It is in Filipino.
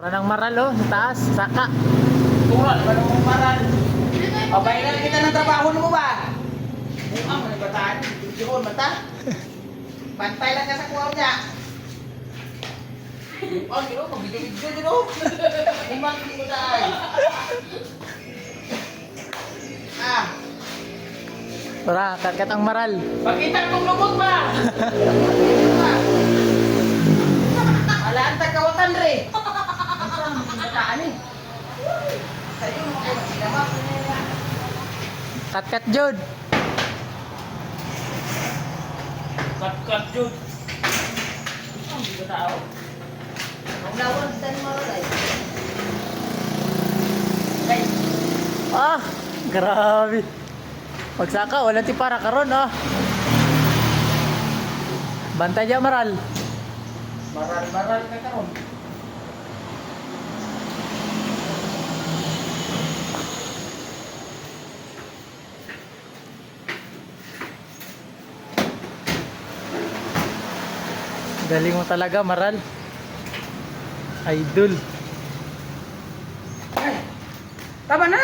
Kanang maral oh, sa taas, saka. Tural, wala mong maral. Pabaylan kita ng trabaho mo ba? Mukhang may bataan, yun, mata. Bantay lang ka sa kuwaw niya. Oh, yun, magbigay-bigay yun, oh. Umang hindi mo tayo. Ah, Para, kakat ang maral. pakita kong lubog ba? Alaan kawatan re. Ang bataan eh. Sa'yo mo kayo sinama. Kat-kat jud. Kat-kat yun. Ang hindi ba tao? Ang lawan, saan mo rin? Guys, Ah, grabe. Pagsaka, wala ti para karon ah. Bantay dyan maral. maral ka karon. Galing mo talaga maral. Idol. Ay, tama na!